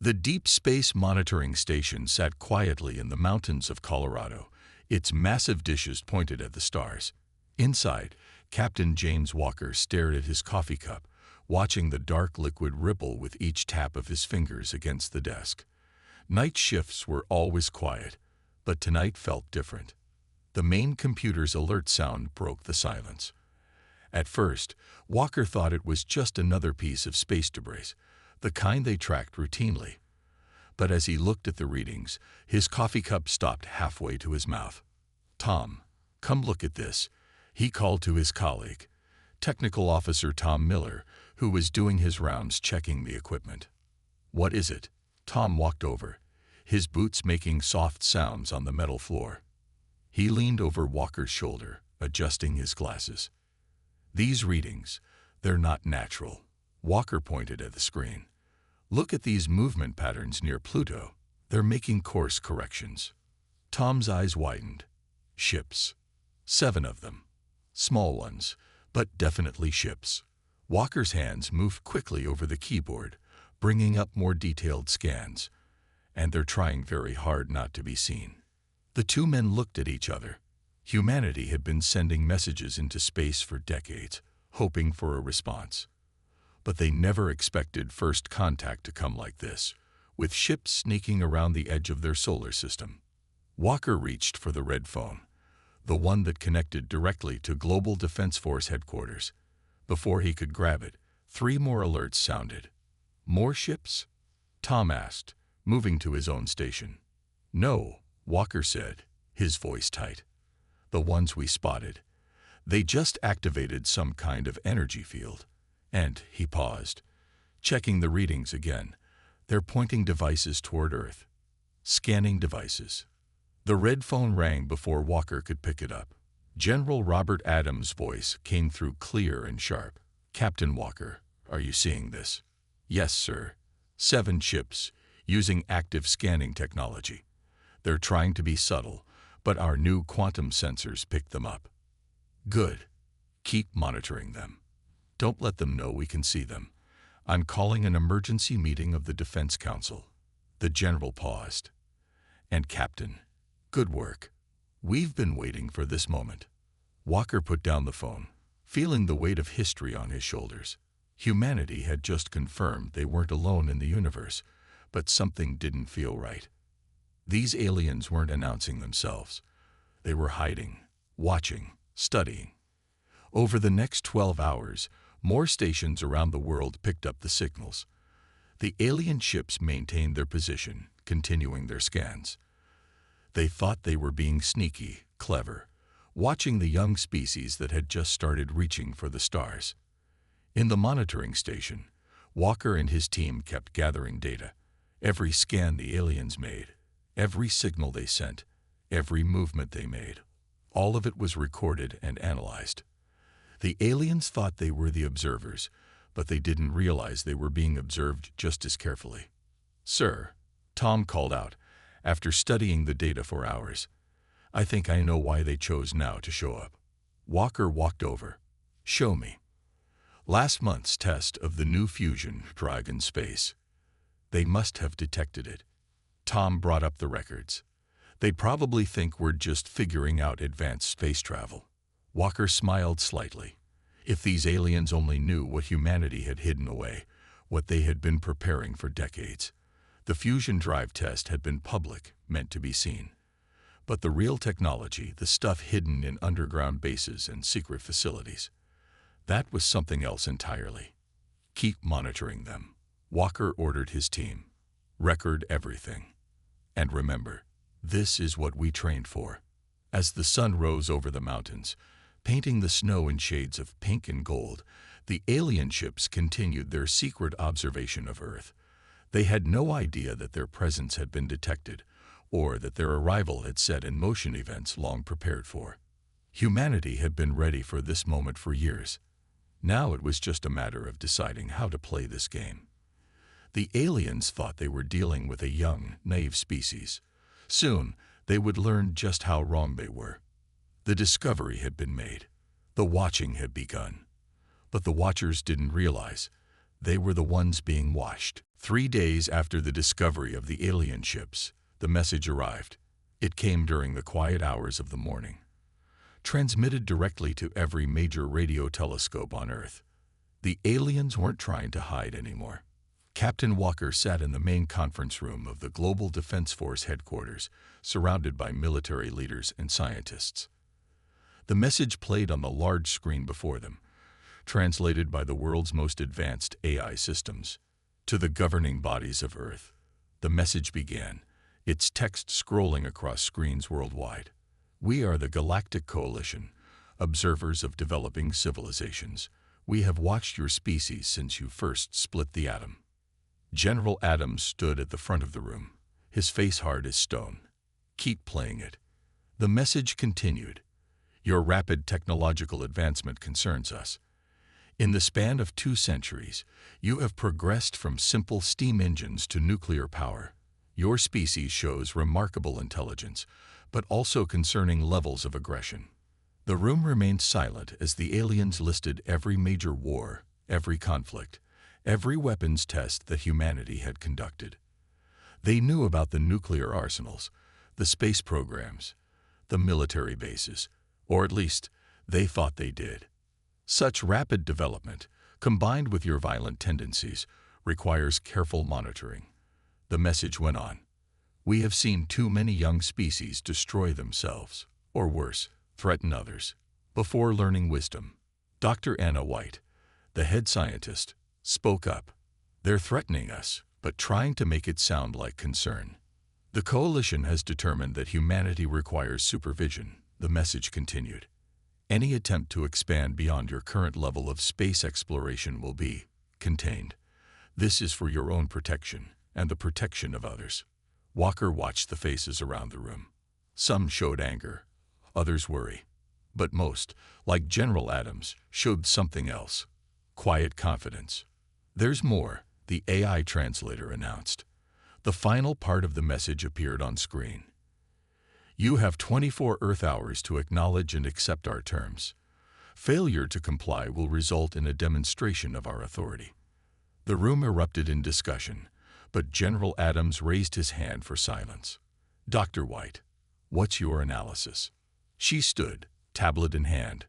The Deep Space Monitoring Station sat quietly in the mountains of Colorado, its massive dishes pointed at the stars. Inside, Captain James Walker stared at his coffee cup, watching the dark liquid ripple with each tap of his fingers against the desk. Night shifts were always quiet, but tonight felt different. The main computer's alert sound broke the silence. At first, Walker thought it was just another piece of space debris, the kind they tracked routinely. But as he looked at the readings, his coffee cup stopped halfway to his mouth. "Tom, come look at this," he called to his colleague, Technical Officer Tom Miller, who was doing his rounds checking the equipment. "What is it?" Tom walked over, his boots making soft sounds on the metal floor. He leaned over Walker's shoulder, adjusting his glasses. "These readings, they're not natural." Walker pointed at the screen. "Look at these movement patterns near Pluto. They're making course corrections." Tom's eyes widened. Ships. 7 of them. Small ones, but definitely ships. Walker's hands moved quickly over the keyboard, bringing up more detailed scans. And they're trying very hard not to be seen. The two men looked at each other. Humanity had been sending messages into space for decades, hoping for a response. But they never expected first contact to come like this, with ships sneaking around the edge of their solar system. Walker reached for the red phone, the one that connected directly to Global Defense Force headquarters. Before he could grab it, 3 more alerts sounded. "More ships?" Tom asked, moving to his own station. "No," Walker said, his voice tight. "The ones we spotted. They just activated some kind of energy field." And he paused, checking the readings again. "They're pointing devices toward Earth. Scanning devices." The red phone rang before Walker could pick it up. General Robert Adams' voice came through clear and sharp. "Captain Walker, are you seeing this?" "Yes, sir. 7 ships, using active scanning technology. They're trying to be subtle, but our new quantum sensors picked them up." "Good. Keep monitoring them. Don't let them know we can see them. I'm calling an emergency meeting of the Defense Council." The general paused. "And Captain, good work. We've been waiting for this moment." Walker put down the phone, feeling the weight of history on his shoulders. Humanity had just confirmed they weren't alone in the universe, but something didn't feel right. These aliens weren't announcing themselves. They were hiding, watching, studying. Over the next 12 hours, more stations around the world picked up the signals. The alien ships maintained their position, continuing their scans. They thought they were being sneaky, clever, watching the young species that had just started reaching for the stars. In the monitoring station, Walker and his team kept gathering data. Every scan the aliens made, every signal they sent, every movement they made. All of it was recorded and analyzed. The aliens thought they were the observers, but they didn't realize they were being observed just as carefully. "Sir," Tom called out, after studying the data for hours, "I think I know why they chose now to show up." Walker walked over. "Show me." "Last month's test of the new fusion drug in space. They must have detected it." Tom brought up the records. "They probably think we're just figuring out advanced space travel." Walker smiled slightly. If these aliens only knew what humanity had hidden away, what they had been preparing for decades. The fusion drive test had been public, meant to be seen. But the real technology, the stuff hidden in underground bases and secret facilities, that was something else entirely. "Keep monitoring them," Walker ordered his team. "Record everything. And remember, this is what we trained for." As the sun rose over the mountains, painting the snow in shades of pink and gold, the alien ships continued their secret observation of Earth. They had no idea that their presence had been detected, or that their arrival had set in motion events long prepared for. Humanity had been ready for this moment for years. Now it was just a matter of deciding how to play this game. The aliens thought they were dealing with a young, naive species. Soon, they would learn just how wrong they were. The discovery had been made. The watching had begun. But the watchers didn't realize They were the ones being watched. 3 days after the discovery of the alien ships, the message arrived. It came during the quiet hours of the morning, transmitted directly to every major radio telescope on Earth. The aliens weren't trying to hide anymore. Captain Walker sat in the main conference room of the Global Defense Force headquarters, surrounded by military leaders and scientists. The message played on the large screen before them, translated by the world's most advanced AI systems. To the governing bodies of Earth, the message began, its text scrolling across screens worldwide. We are the Galactic Coalition, observers of developing civilizations. We have watched your species since you first split the atom. General Adams stood at the front of the room, his face hard as stone. Keep playing it. The message continued. Your rapid technological advancement concerns us. In the span of 2 centuries, you have progressed from simple steam engines to nuclear power. Your species shows remarkable intelligence, but also concerning levels of aggression. The room remained silent as the aliens listed every major war, every conflict, every weapons test that humanity had conducted. They knew about the nuclear arsenals, the space programs, the military bases, or at least they thought they did. Such rapid development, combined with your violent tendencies, requires careful monitoring. The message went on. We have seen too many young species destroy themselves, or worse, threaten others, before learning wisdom. Dr. Anna White, the head scientist, spoke up. They're threatening us, but trying to make it sound like concern. The coalition has determined that humanity requires supervision, the message continued. Any attempt to expand beyond your current level of space exploration will be contained. This is for your own protection and the protection of others. Walker watched the faces around the room. Some showed anger, others worry. But most, like General Adams, showed something else. Quiet confidence. There's more, the AI translator announced. The final part of the message appeared on screen. You have 24 Earth hours to acknowledge and accept our terms. Failure to comply will result in a demonstration of our authority. The room erupted in discussion, but General Adams raised his hand for silence. Dr. White, what's your analysis? She stood, tablet in hand.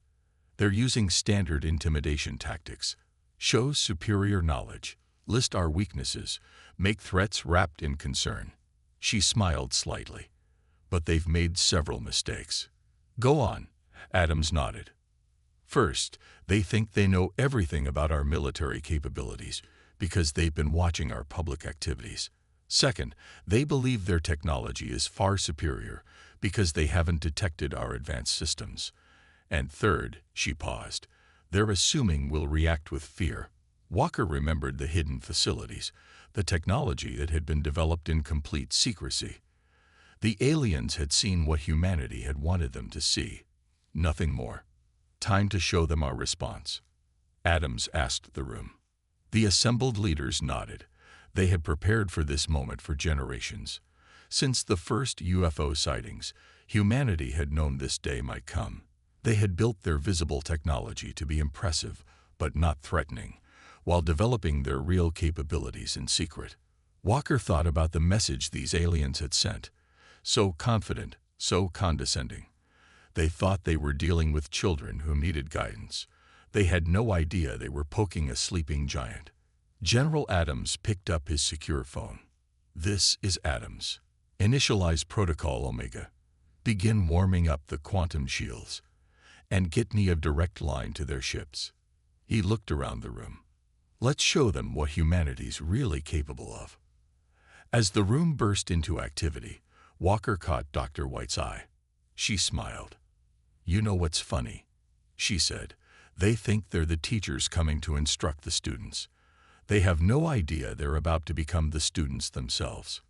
They're using standard intimidation tactics. Show superior knowledge, list our weaknesses, make threats wrapped in concern. She smiled slightly. But they've made several mistakes. Go on, Adams nodded. First, they think they know everything about our military capabilities because they've been watching our public activities. Second, they believe their technology is far superior because they haven't detected our advanced systems. And third, she paused, they're assuming we'll react with fear. Walker remembered the hidden facilities, the technology that had been developed in complete secrecy. The aliens had seen what humanity had wanted them to see. Nothing more. Time to show them our response. Adams asked the room. The assembled leaders nodded. They had prepared for this moment for generations. Since the first UFO sightings, humanity had known this day might come. They had built their visible technology to be impressive, but not threatening, while developing their real capabilities in secret. Walker thought about the message these aliens had sent. So confident, so condescending. They thought they were dealing with children who needed guidance. They had no idea they were poking a sleeping giant. General Adams picked up his secure phone. This is Adams. Initialize Protocol Omega. Begin warming up the quantum shields. And get me a direct line to their ships. He looked around the room. Let's show them what humanity's really capable of. As the room burst into activity, Walker caught Dr. White's eye. She smiled. You know what's funny? She said. They think they're the teachers coming to instruct the students. They have no idea they're about to become the students themselves.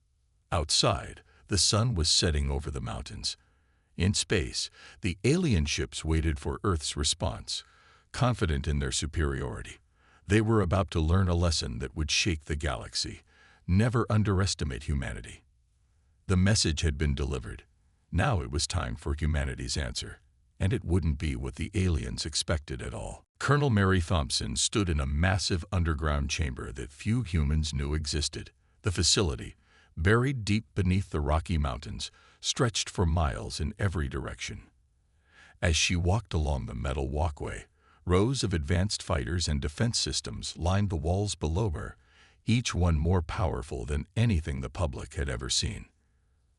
Outside, the sun was setting over the mountains. In space, the alien ships waited for Earth's response, confident in their superiority. They were about to learn a lesson that would shake the galaxy. Never underestimate humanity. The message had been delivered. Now it was time for humanity's answer, and it wouldn't be what the aliens expected at all. Colonel Mary Thompson stood in a massive underground chamber that few humans knew existed. The facility, buried deep beneath the Rocky Mountains, stretched for miles in every direction. As she walked along the metal walkway, rows of advanced fighters and defense systems lined the walls below her, each one more powerful than anything the public had ever seen.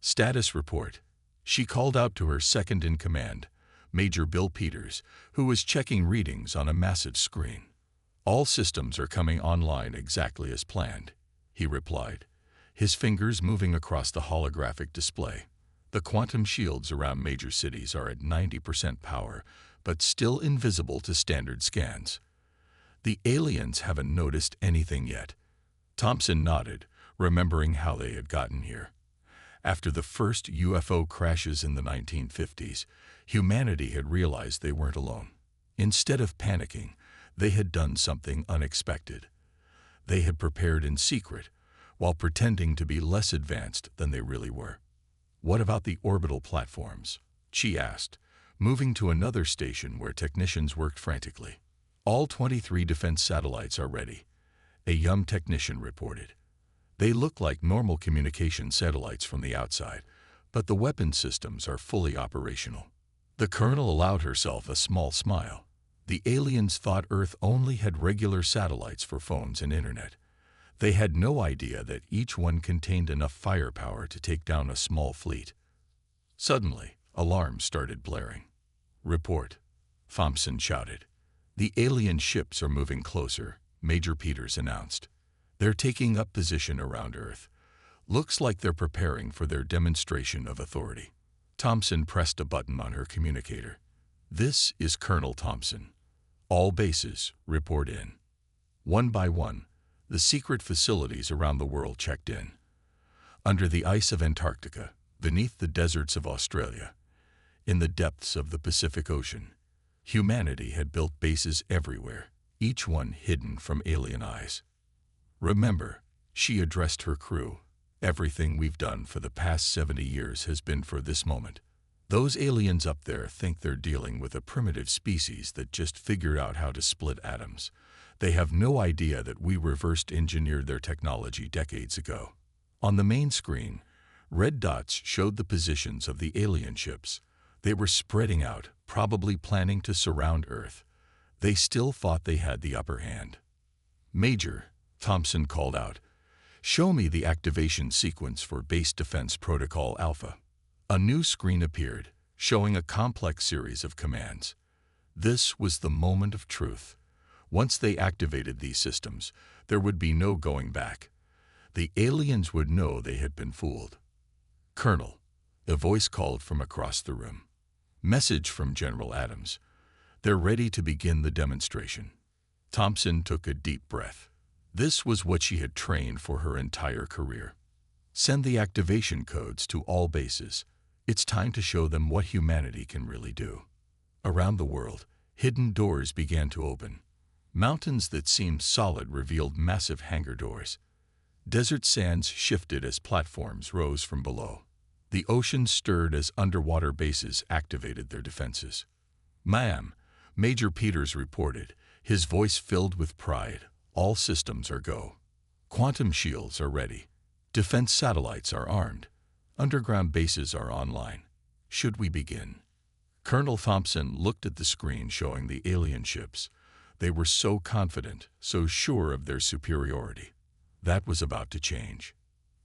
Status report. She called out to her second-in-command, Major Bill Peters, who was checking readings on a massive screen. "All systems are coming online exactly as planned," he replied, his fingers moving across the holographic display. "The quantum shields around major cities are at 90% power, but still invisible to standard scans. The aliens haven't noticed anything yet." Thompson nodded, remembering how they had gotten here. After the first UFO crashes in the 1950s, humanity had realized they weren't alone. Instead of panicking, they had done something unexpected. They had prepared in secret, while pretending to be less advanced than they really were. "What about the orbital platforms?" she asked, moving to another station where technicians worked frantically. "All 23 defense satellites are ready," a young technician reported. "They look like normal communication satellites from the outside, but the weapon systems are fully operational." The colonel allowed herself a small smile. The aliens thought Earth only had regular satellites for phones and internet. They had no idea that each one contained enough firepower to take down a small fleet. Suddenly, alarms started blaring. "Report," Thompson shouted. "The alien ships are moving closer," Major Peters announced. "They're taking up position around Earth. Looks like they're preparing for their demonstration of authority." Thompson pressed a button on her communicator. "This is Colonel Thompson. All bases, report in." One by one, the secret facilities around the world checked in. Under the ice of Antarctica, beneath the deserts of Australia, in the depths of the Pacific Ocean, humanity had built bases everywhere, each one hidden from alien eyes. "Remember," she addressed her crew, "everything we've done for the past 70 years has been for this moment. Those aliens up there think they're dealing with a primitive species that just figured out how to split atoms. They have no idea that we reversed engineered their technology decades ago." On the main screen, red dots showed the positions of the alien ships. They were spreading out, probably planning to surround Earth. They still thought they had the upper hand. "Major," Thompson called out, "show me the activation sequence for Base Defense Protocol Alpha." A new screen appeared, showing a complex series of commands. This was the moment of truth. Once they activated these systems, there would be no going back. The aliens would know they had been fooled. "Colonel," a voice called from across the room. "Message from General Adams. They're ready to begin the demonstration." Thompson took a deep breath. This was what she had trained for her entire career. "Send the activation codes to all bases. It's time to show them what humanity can really do." Around the world, hidden doors began to open. Mountains that seemed solid revealed massive hangar doors. Desert sands shifted as platforms rose from below. The ocean stirred as underwater bases activated their defenses. "Ma'am," Major Peters reported, his voice filled with pride, "all systems are go. Quantum shields are ready. Defense satellites are armed. Underground bases are online. Should we begin?" Colonel Thompson looked at the screen showing the alien ships. They were so confident, so sure of their superiority. That was about to change.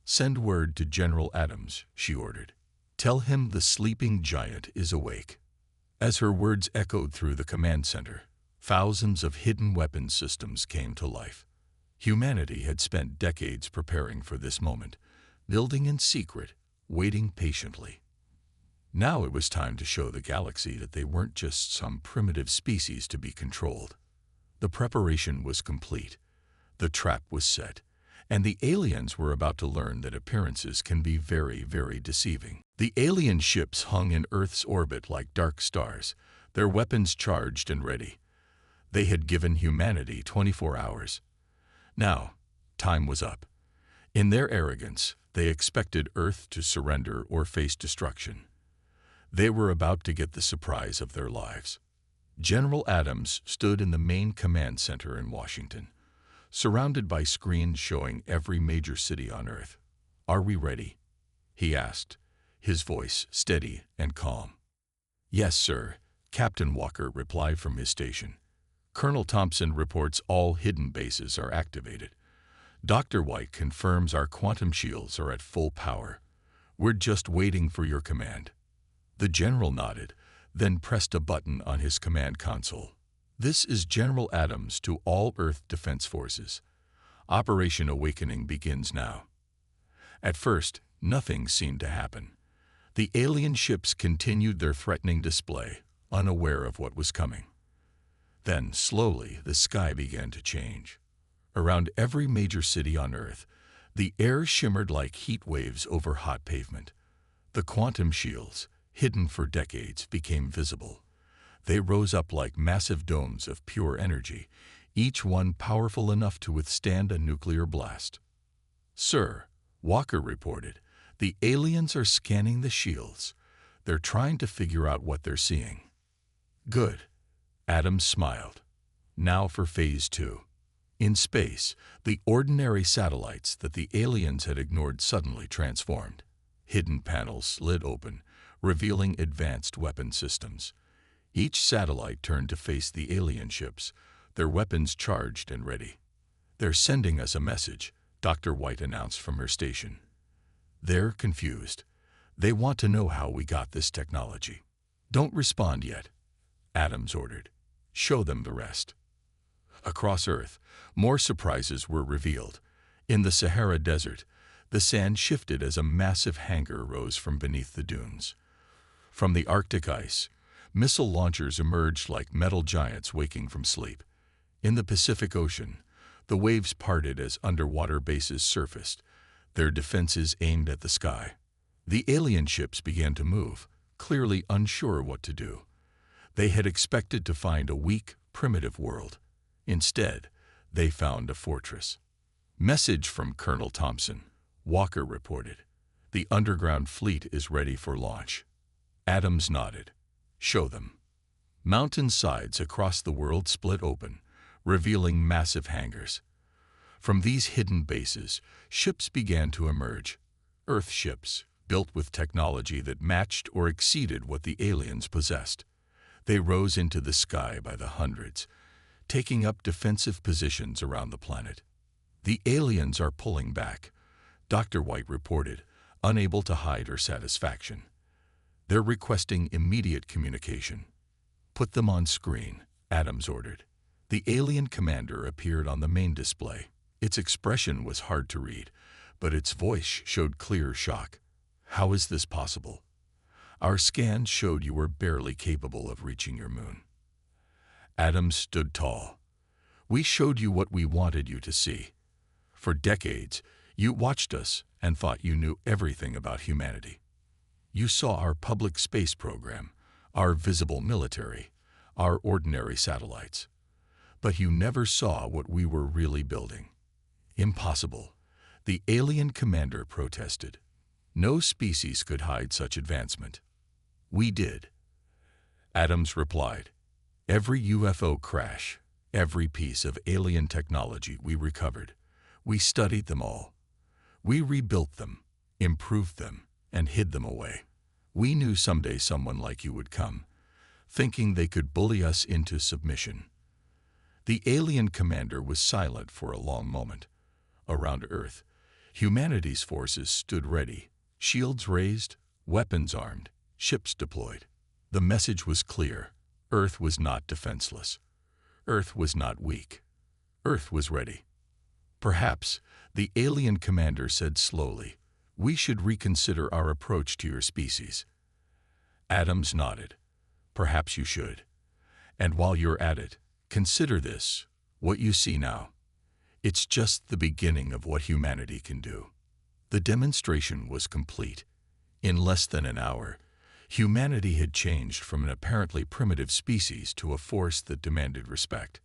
"Send word to General Adams," she ordered. "Tell him the sleeping giant is awake." As her words echoed through the command center, thousands of hidden weapons systems came to life. Humanity had spent decades preparing for this moment, building in secret, waiting patiently. Now it was time to show the galaxy that they weren't just some primitive species to be controlled. The preparation was complete. The trap was set, and the aliens were about to learn that appearances can be very, very deceiving. The alien ships hung in Earth's orbit like dark stars, their weapons charged and ready. They had given humanity 24 hours. Now, time was up. In their arrogance, they expected Earth to surrender or face destruction. They were about to get the surprise of their lives. General Adams stood in the main command center in Washington, surrounded by screens showing every major city on Earth. "Are we ready?" he asked, his voice steady and calm. "Yes, sir," Captain Walker replied from his station. "Colonel Thompson reports all hidden bases are activated. Dr. White confirms our quantum shields are at full power. We're just waiting for your command." The general nodded, then pressed a button on his command console. "This is General Adams to all Earth Defense Forces. Operation Awakening begins now." At first, nothing seemed to happen. The alien ships continued their threatening display, unaware of what was coming. Then, slowly, the sky began to change. Around every major city on Earth, the air shimmered like heat waves over hot pavement. The quantum shields, hidden for decades, became visible. They rose up like massive domes of pure energy, each one powerful enough to withstand a nuclear blast. "Sir," Walker reported, "the aliens are scanning the shields. They're trying to figure out what they're seeing." "Good." Adams smiled. "Now for Phase 2. In space, the ordinary satellites that the aliens had ignored suddenly transformed. Hidden panels slid open, revealing advanced weapon systems. Each satellite turned to face the alien ships, their weapons charged and ready. "They're sending us a message," Dr. White announced from her station. "They're confused. They want to know how we got this technology." "Don't respond yet," Adams ordered. "Show them the rest." Across Earth, more surprises were revealed. In the Sahara Desert, the sand shifted as a massive hangar rose from beneath the dunes. From the Arctic ice, missile launchers emerged like metal giants waking from sleep. In the Pacific Ocean, the waves parted as underwater bases surfaced, their defenses aimed at the sky. The alien ships began to move, clearly unsure what to do. They had expected to find a weak, primitive world. Instead, they found a fortress. "Message from Colonel Thompson," Walker reported. "The underground fleet is ready for launch." Adams nodded. "Show them." Mountain sides across the world split open, revealing massive hangars. From these hidden bases, ships began to emerge. Earth ships, built with technology that matched or exceeded what the aliens possessed. They rose into the sky by the hundreds, taking up defensive positions around the planet. "The aliens are pulling back," Dr. White reported, unable to hide her satisfaction. "They're requesting immediate communication." "Put them on screen," Adams ordered. The alien commander appeared on the main display. Its expression was hard to read, but its voice showed clear shock. "How is this possible? Our scans showed you were barely capable of reaching your moon." Adams stood tall. "We showed you what we wanted you to see. For decades, you watched us and thought you knew everything about humanity. You saw our public space program, our visible military, our ordinary satellites. But you never saw what we were really building." "Impossible," the alien commander protested. "No species could hide such advancement." "We did," Adams replied. "Every UFO crash, every piece of alien technology we recovered, we studied them all. We rebuilt them, improved them, and hid them away. We knew someday someone like you would come, thinking they could bully us into submission." The alien commander was silent for a long moment. Around Earth, humanity's forces stood ready, shields raised, weapons armed, ships deployed. The message was clear. Earth was not defenseless. Earth was not weak. Earth was ready. "Perhaps," the alien commander said slowly, "we should reconsider our approach to your species." Adams nodded. "Perhaps you should. And while you're at it, consider this, what you see now. It's just the beginning of what humanity can do." The demonstration was complete. In less than an hour, humanity had changed from an apparently primitive species to a force that demanded respect.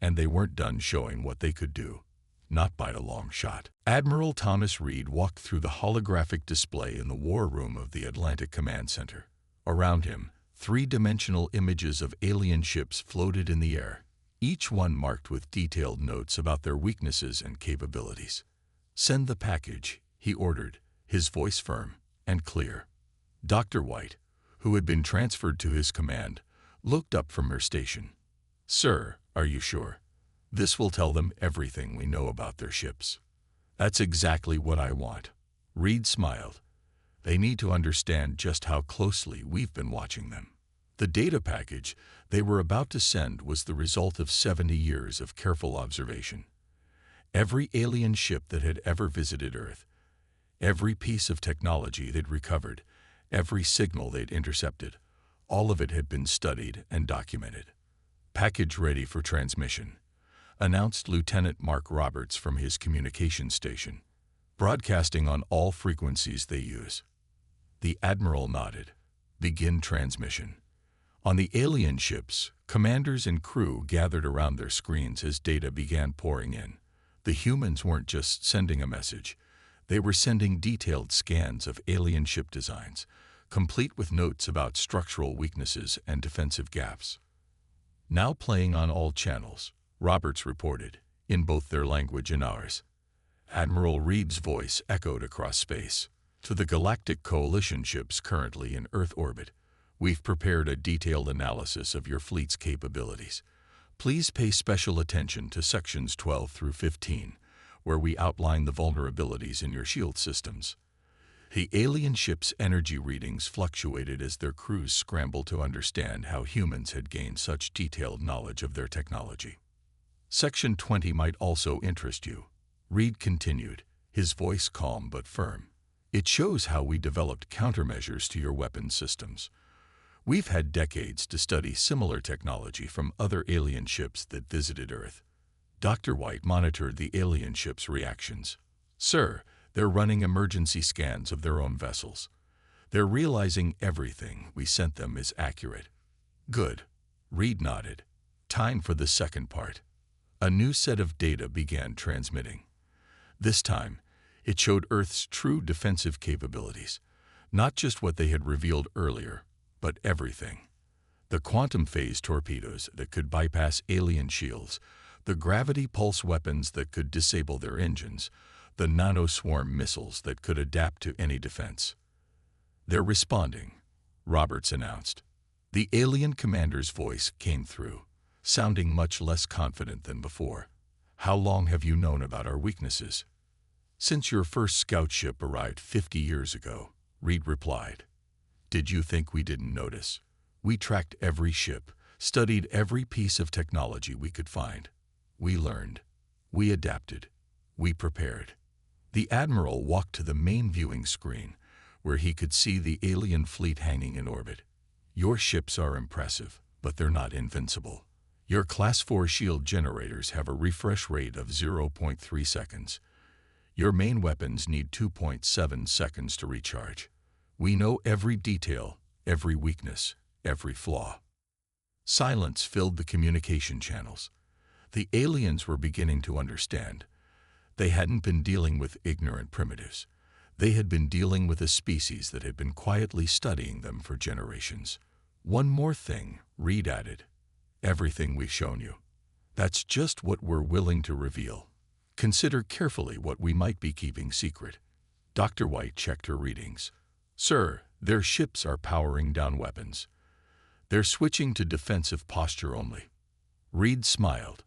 And they weren't done showing what they could do. Not by a long shot. Admiral Thomas Reed walked through the holographic display in the war room of the Atlantic Command Center. Around him, Three-dimensional images of alien ships floated in the air, each one marked with detailed notes about their weaknesses and capabilities. "Send the package," he ordered, his voice firm and clear. Dr. White, who had been transferred to his command, looked up from her station. "Sir, are you sure? This will tell them everything we know about their ships." "That's exactly what I want." Reed smiled. "They need to understand just how closely we've been watching them." The data package they were about to send was the result of 70 years of careful observation. Every alien ship that had ever visited Earth, every piece of technology they'd recovered, every signal they'd intercepted, all of it had been studied and documented. "Package ready for transmission," announced Lieutenant Mark Roberts from his communication station, "broadcasting on all frequencies they use." The Admiral nodded. "Begin transmission." On the alien ships, commanders and crew gathered around their screens as data began pouring in. The humans weren't just sending a message. They were sending detailed scans of alien ship designs, complete with notes about structural weaknesses and defensive gaps. "Now playing on all channels," Roberts reported, in both their language and ours. Admiral Reed's voice echoed across space. "To the Galactic Coalition ships currently in Earth orbit, we've prepared a detailed analysis of your fleet's capabilities. Please pay special attention to sections 12 through 15, where we outline the vulnerabilities in your shield systems." The alien ship's energy readings fluctuated as their crews scrambled to understand how humans had gained such detailed knowledge of their technology. "Section 20 might also interest you," Reed continued, his voice calm but firm. "It shows how we developed countermeasures to your weapons systems. We've had decades to study similar technology from other alien ships that visited Earth." Dr. White monitored the alien ship's reactions. "Sir, they're running emergency scans of their own vessels. They're realizing everything we sent them is accurate." "Good." Reed nodded. "Time for the second part." A new set of data began transmitting. This time, it showed Earth's true defensive capabilities, not just what they had revealed earlier, but everything. The quantum phase torpedoes that could bypass alien shields, the gravity pulse weapons that could disable their engines, the nanoswarm missiles that could adapt to any defense. "They're responding," Roberts announced. The alien commander's voice came through, sounding much less confident than before. "How long have you known about our weaknesses?" "Since your first scout ship arrived 50 years ago," Reed replied. "Did you think we didn't notice? We tracked every ship, studied every piece of technology we could find. We learned. We adapted. We prepared." The Admiral walked to the main viewing screen, where he could see the alien fleet hanging in orbit. "Your ships are impressive, but they're not invincible. Your Class 4 shield generators have a refresh rate of 0.3 seconds. Your main weapons need 2.7 seconds to recharge. We know every detail, every weakness, every flaw." Silence filled the communication channels. The aliens were beginning to understand. They hadn't been dealing with ignorant primitives. They had been dealing with a species that had been quietly studying them for generations. "One more thing," Reed added. "Everything we've shown you. That's just what we're willing to reveal. Consider carefully what we might be keeping secret." Dr. White checked her readings. "Sir, their ships are powering down weapons. They're switching to defensive posture only." Reed smiled.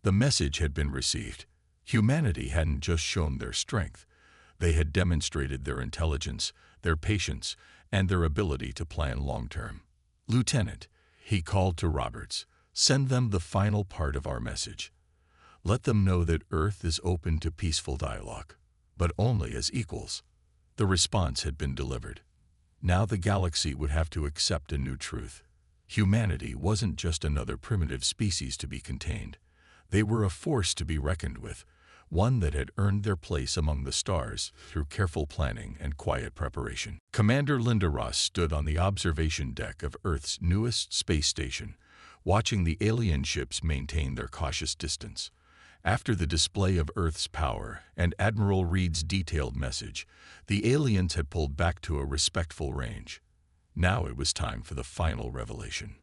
The message had been received. Humanity hadn't just shown their strength. They had demonstrated their intelligence, their patience, and their ability to plan long-term. "Lieutenant," he called to Roberts, "send them the final part of our message. Let them know that Earth is open to peaceful dialogue, but only as equals." The response had been delivered. Now the galaxy would have to accept a new truth. Humanity wasn't just another primitive species to be contained. They were a force to be reckoned with, one that had earned their place among the stars through careful planning and quiet preparation. Commander Linda Ross stood on the observation deck of Earth's newest space station, watching the alien ships maintain their cautious distance. After the display of Earth's power and Admiral Reed's detailed message, the aliens had pulled back to a respectful range. Now it was time for the final revelation.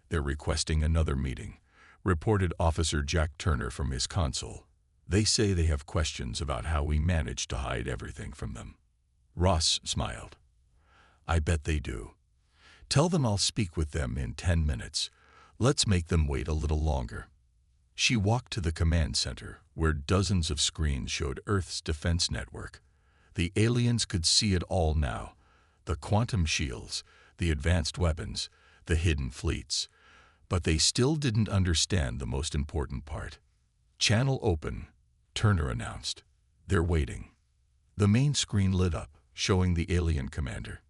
"They're requesting another meeting," reported Officer Jack Turner from his console. "They say they have questions about how we managed to hide everything from them." Ross smiled. "I bet they do. Tell them I'll speak with them in 10 minutes. Let's make them wait a little longer." She walked to the command center, where dozens of screens showed Earth's defense network. The aliens could see it all now: the quantum shields, the advanced weapons, the hidden fleets. But they still didn't understand the most important part. "Channel open," Turner announced. "They're waiting." The main screen lit up, showing the alien commander.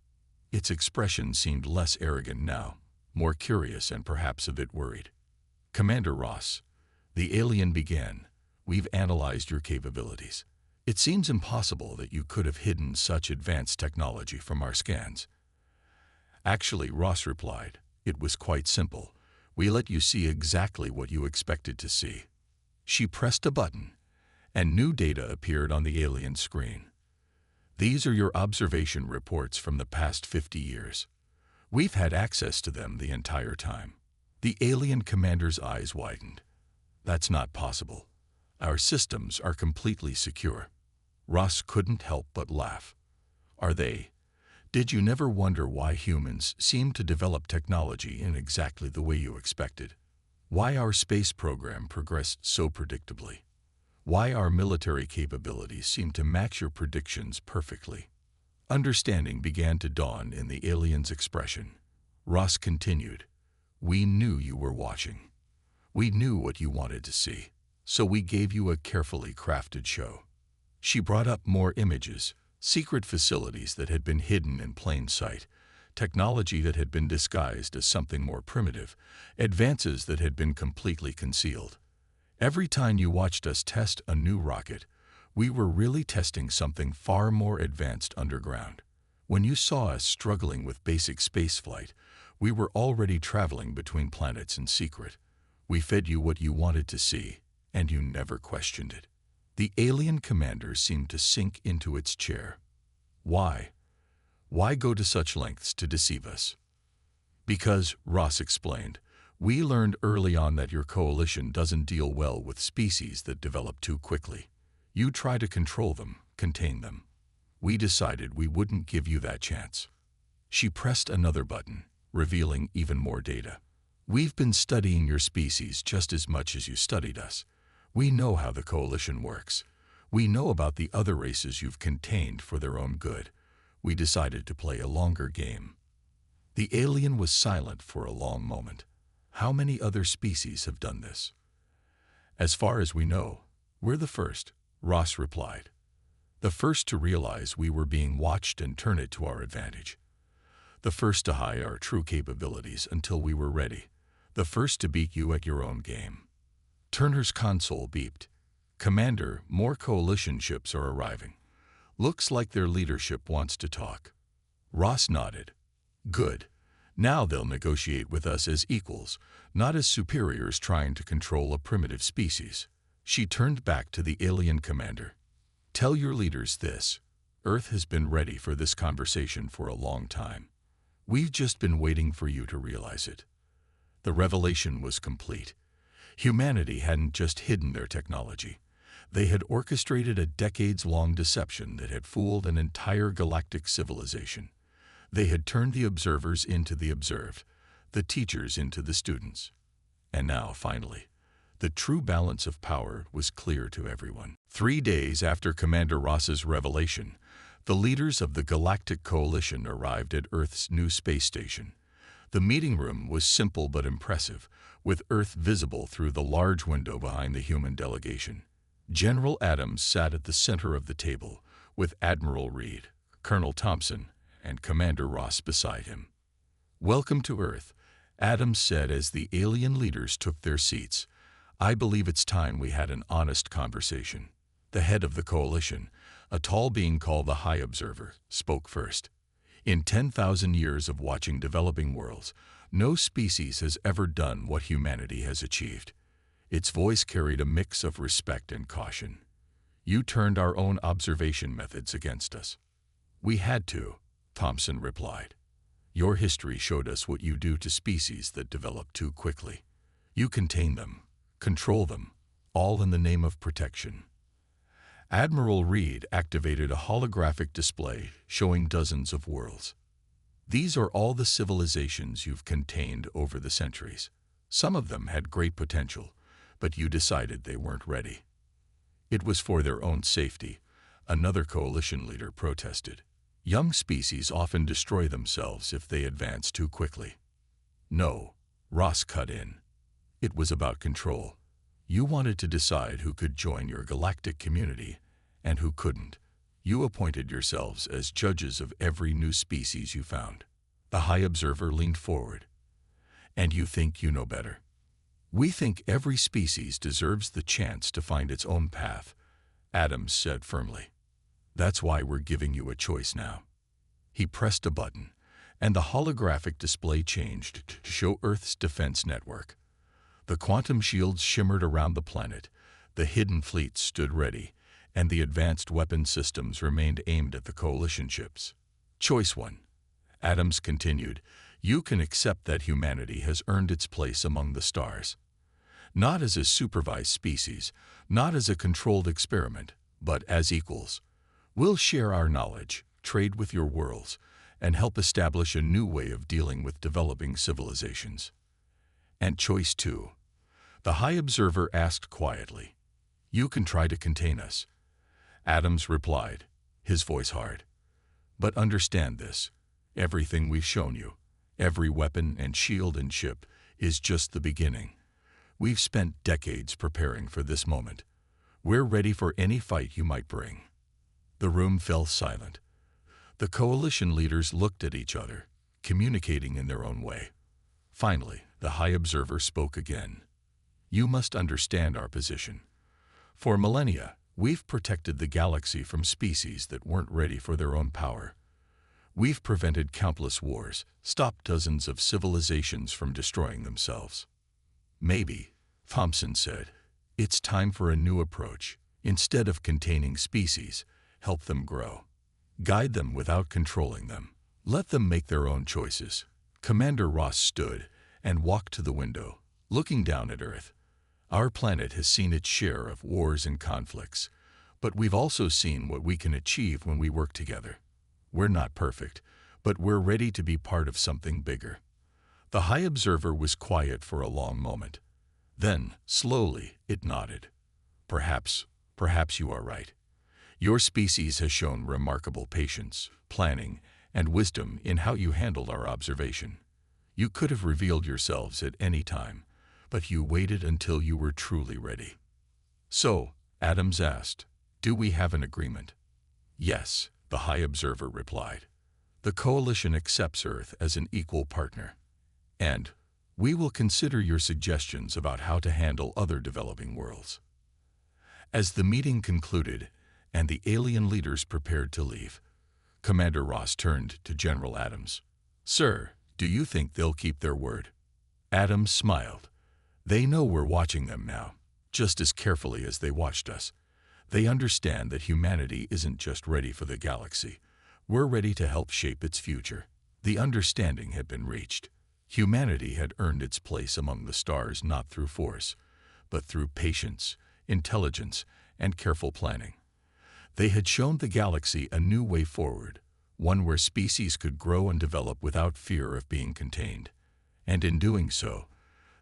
Its expression seemed less arrogant now, more curious and perhaps a bit worried. "Commander Ross," the alien began, "we've analyzed your capabilities. It seems impossible that you could have hidden such advanced technology from our scans." "Actually," Ross replied, "it was quite simple. We let you see exactly what you expected to see." She pressed a button, and new data appeared on the alien screen. "These are your observation reports from the past 50 years. We've had access to them the entire time." The alien commander's eyes widened. "That's not possible. Our systems are completely secure." Ross couldn't help but laugh. "Are they? Did you never wonder why humans seem to develop technology in exactly the way you expected? Why our space program progressed so predictably? Why our military capabilities seem to match your predictions perfectly?" Understanding began to dawn in the alien's expression. Ross continued, "We knew you were watching. We knew what you wanted to see, so we gave you a carefully crafted show." She brought up more images, secret facilities that had been hidden in plain sight, technology that had been disguised as something more primitive, advances that had been completely concealed. "Every time you watched us test a new rocket, we were really testing something far more advanced underground. When you saw us struggling with basic spaceflight, we were already traveling between planets in secret. We fed you what you wanted to see, and you never questioned it." The alien commander seemed to sink into its chair. "Why? Why go to such lengths to deceive us?" "Because," Ross explained, "we learned early on that your coalition doesn't deal well with species that develop too quickly. You try to control them, contain them. We decided we wouldn't give you that chance." She pressed another button, revealing even more data. "We've been studying your species just as much as you studied us. We know how the coalition works. We know about the other races you've contained for their own good. We decided to play a longer game." The alien was silent for a long moment. "How many other species have done this?" "As far as we know, we're the first," Ross replied. "The first to realize we were being watched and turn it to our advantage. The first to hide our true capabilities until we were ready. The first to beat you at your own game." Turner's console beeped. "Commander, more coalition ships are arriving. Looks like their leadership wants to talk." Ross nodded. "Good. Now they'll negotiate with us as equals, not as superiors trying to control a primitive species." She turned back to the alien commander. "Tell your leaders this. Earth has been ready for this conversation for a long time. We've just been waiting for you to realize it." The revelation was complete. Humanity hadn't just hidden their technology. They had orchestrated a decades-long deception that had fooled an entire galactic civilization. They had turned the observers into the observed, the teachers into the students. And now, finally, the true balance of power was clear to everyone. 3 days after Commander Ross's revelation, the leaders of the Galactic Coalition arrived at Earth's new space station. The meeting room was simple but impressive, with Earth visible through the large window behind the human delegation. General Adams sat at the center of the table, with Admiral Reed, Colonel Thompson, and Commander Ross beside him. "Welcome to Earth," Adams said as the alien leaders took their seats. "I believe it's time we had an honest conversation." The head of the coalition, a tall being called the High Observer, spoke first. "In 10,000 years of watching developing worlds, no species has ever done what humanity has achieved." Its voice carried a mix of respect and caution. "You turned our own observation methods against us." "We had to," Thompson replied. Your history showed us what you do to species that develop too quickly. You contain them, control them, all in the name of protection. Admiral Reed activated a holographic display showing dozens of worlds. These are all the civilizations you've contained over the centuries. Some of them had great potential, but you decided they weren't ready. It was for their own safety, another coalition leader protested. Young species often destroy themselves if they advance too quickly. No, Ross cut in. It was about control. You wanted to decide who could join your galactic community and who couldn't. You appointed yourselves as judges of every new species you found. The High Observer leaned forward. And you think you know better. We think every species deserves the chance to find its own path, Adams said firmly. That's why we're giving you a choice now. He pressed a button, and the holographic display changed to show Earth's defense network. The quantum shields shimmered around the planet, the hidden fleets stood ready, and the advanced weapon systems remained aimed at the coalition ships. Choice 1. Adams continued, you can accept that humanity has earned its place among the stars. Not as a supervised species, not as a controlled experiment, but as equals. We'll share our knowledge, trade with your worlds, and help establish a new way of dealing with developing civilizations. And choice 2. The High Observer asked quietly, you can try to contain us. Adams replied, his voice hard. But understand this, everything we've shown you, every weapon and shield and ship, is just the beginning. We've spent decades preparing for this moment. We're ready for any fight you might bring. The room fell silent. The coalition leaders looked at each other, communicating in their own way. Finally, the High Observer spoke again. You must understand our position. For millennia, we've protected the galaxy from species that weren't ready for their own power. We've prevented countless wars, stopped dozens of civilizations from destroying themselves. Maybe, Thompson said, it's time for a new approach. Instead of containing species, help them grow. Guide them without controlling them. Let them make their own choices. Commander Ross stood and walked to the window, looking down at Earth. Our planet has seen its share of wars and conflicts, but we've also seen what we can achieve when we work together. We're not perfect, but we're ready to be part of something bigger. The High Observer was quiet for a long moment. Then, slowly, it nodded. Perhaps you are right. Your species has shown remarkable patience, planning, and wisdom in how you handled our observation. You could have revealed yourselves at any time, but you waited until you were truly ready. So, Adams asked, do we have an agreement? Yes, the High Observer replied. The Coalition accepts Earth as an equal partner. And we will consider your suggestions about how to handle other developing worlds. As the meeting concluded and the alien leaders prepared to leave, Commander Ross turned to General Adams. Sir, do you think they'll keep their word? Adams smiled. They know we're watching them now, just as carefully as they watched us. They understand that humanity isn't just ready for the galaxy. We're ready to help shape its future. The understanding had been reached. Humanity had earned its place among the stars not through force, but through patience, intelligence, and careful planning. They had shown the galaxy a new way forward, one where species could grow and develop without fear of being contained. And in doing so,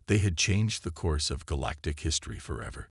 they had changed the course of galactic history forever.